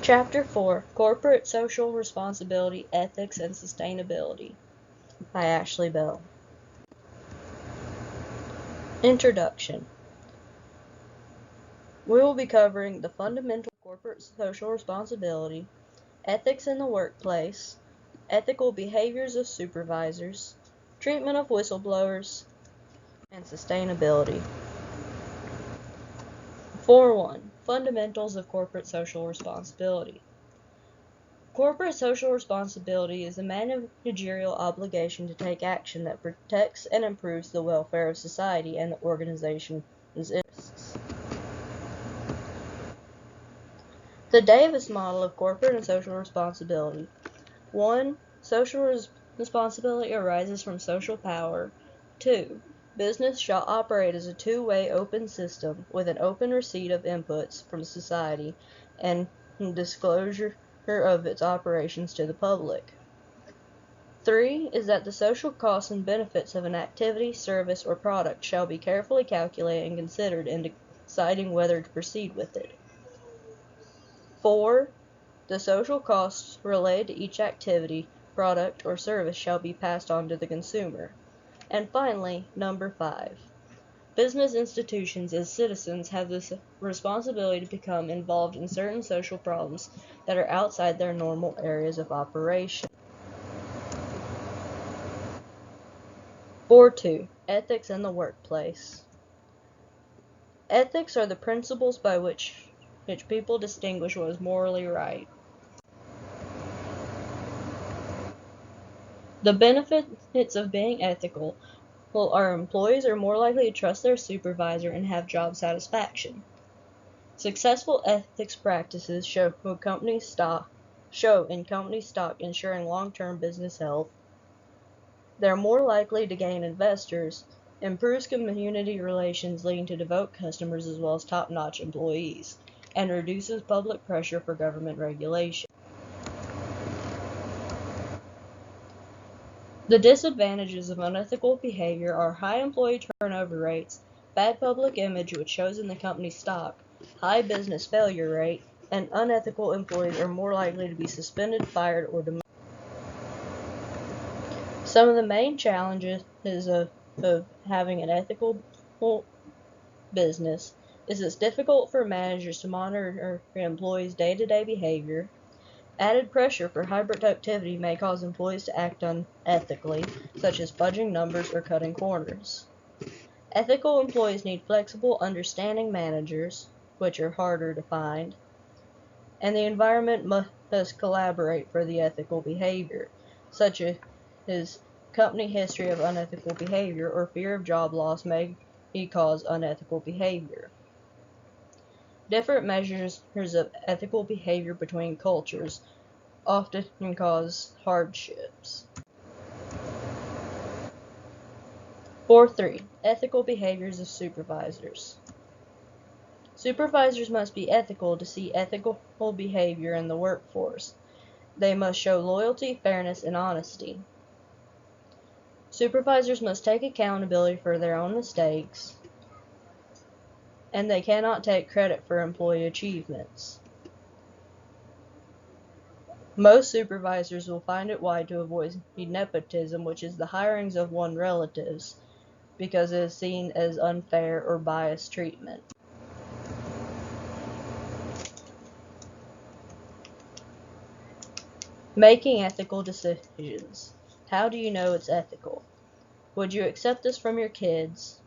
Chapter 4, Corporate Social Responsibility, Ethics, and Sustainability by Ashley Bell. Introduction. We will be covering the fundamental corporate social responsibility, ethics in the workplace, ethical behaviors of supervisors, treatment of whistleblowers, and sustainability. 4.1 Fundamentals of Corporate Social Responsibility. Corporate social responsibility is a managerial obligation to take action that protects and improves the welfare of society and the organization's interests. The Davis model of corporate and social responsibility. 1. Social responsibility arises from social power. 2. Business shall operate as a two-way open system with an open receipt of inputs from society and disclosure of its operations to the public. 3 is that the social costs and benefits of an activity, service, or product shall be carefully calculated and considered in deciding whether to proceed with it. 4. The social costs related to each activity, product, or service shall be passed on to the consumer. And finally, number 5. Business institutions as citizens have the responsibility to become involved in certain social problems that are outside their normal areas of operation. 4.2 Ethics in the workplace. Ethics are the principles by which people distinguish what is morally right. The benefits of being ethical our employees are more likely to trust their supervisor and have job satisfaction. Successful ethics practices show in company stock ensuring long-term business health. They're more likely to gain investors, improves community relations leading to devout customers as well as top-notch employees, and reduces public pressure for government regulation. The disadvantages of unethical behavior are high employee turnover rates, bad public image which shows in the company's stock, high business failure rate, and unethical employees are more likely to be suspended, fired, or demoted. Some of the main challenges of having an ethical business is it's difficult for managers to monitor employees' day-to-day behavior. Added pressure for high productivity may cause employees to act unethically, such as fudging numbers or cutting corners. Ethical employees need flexible, understanding managers, which are harder to find, and the environment must collaborate for the ethical behavior, such as company history of unethical behavior or fear of job loss may cause unethical behavior. Different measures of ethical behavior between cultures often cause hardships. 4.3 Ethical behaviors of supervisors. Supervisors must be ethical to see ethical behavior in the workforce. They must show loyalty, fairness, and honesty. Supervisors must take accountability for their own mistakes, and they cannot take credit for employee achievements. Most supervisors will find it wise to avoid nepotism, which is the hirings of one's relatives, because it is seen as unfair or biased treatment. Making ethical decisions. How do you know it's ethical? Would you accept this from your kids?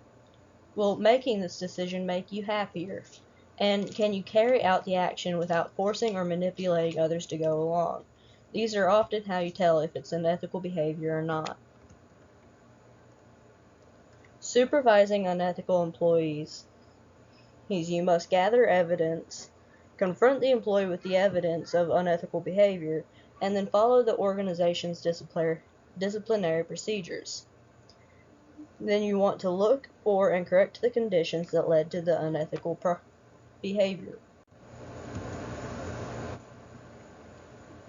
Will making this decision make you happier? And can you carry out the action without forcing or manipulating others to go along? These are often how you tell if it's an ethical behavior or not. Supervising unethical employees. You must gather evidence, confront the employee with the evidence of unethical behavior, and then follow the organization's disciplinary procedures. Then you want to look for and correct the conditions that led to the unethical behavior.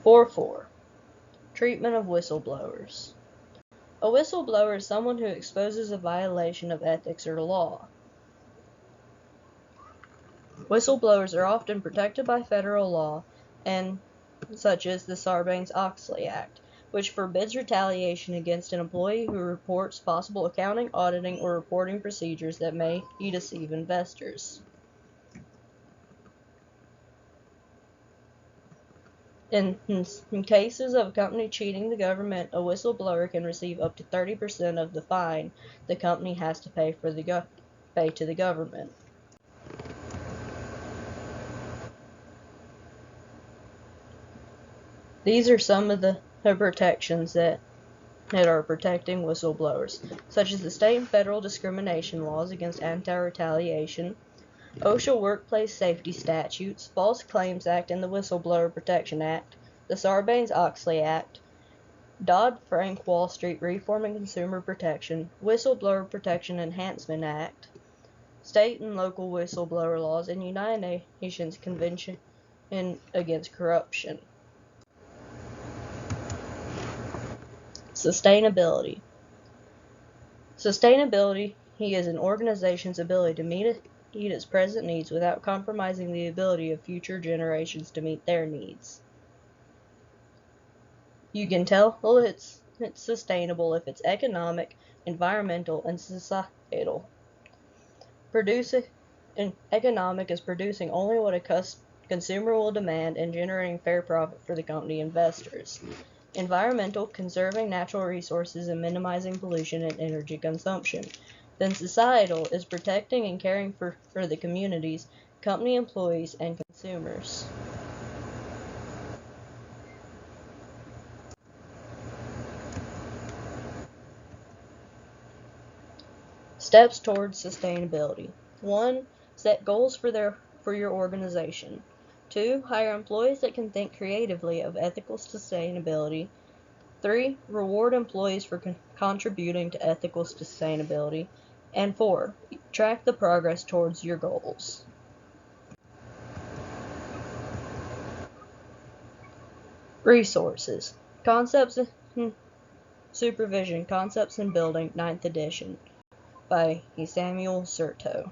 4.4 Treatment of whistleblowers. A whistleblower is someone who exposes a violation of ethics or law. Whistleblowers are often protected by federal law and such as the Sarbanes-Oxley Act, which forbids retaliation against an employee who reports possible accounting, auditing, or reporting procedures that may deceive investors. In cases of a company cheating the government, a whistleblower can receive up to 30% of the fine the company has to pay to the government. These are some of the protections that are protecting whistleblowers, such as the state and federal discrimination laws against anti-retaliation, OSHA Workplace Safety Statutes, False Claims Act and the Whistleblower Protection Act, the Sarbanes-Oxley Act, Dodd-Frank Wall Street Reform and Consumer Protection, Whistleblower Protection Enhancement Act, state and local whistleblower laws, and United Nations Convention Against Corruption. Sustainability. Sustainability is an organization's ability to meet its present needs without compromising the ability of future generations to meet their needs. You can tell it's sustainable if it's economic, environmental, and societal. Economic is producing only what a consumer will demand and generating fair profit for the company investors. Environmental, conserving natural resources and minimizing pollution and energy consumption. Then societal is protecting and caring for the communities, company employees, and consumers. Steps towards sustainability. 1. Set goals for your organization. 2. Hire employees that can think creatively of ethical sustainability. 3. Reward employees for contributing to ethical sustainability. And 4. Track the progress towards your goals. Resources. Concepts and Supervision, Concepts and Building, 9th edition, by Samuel Serto.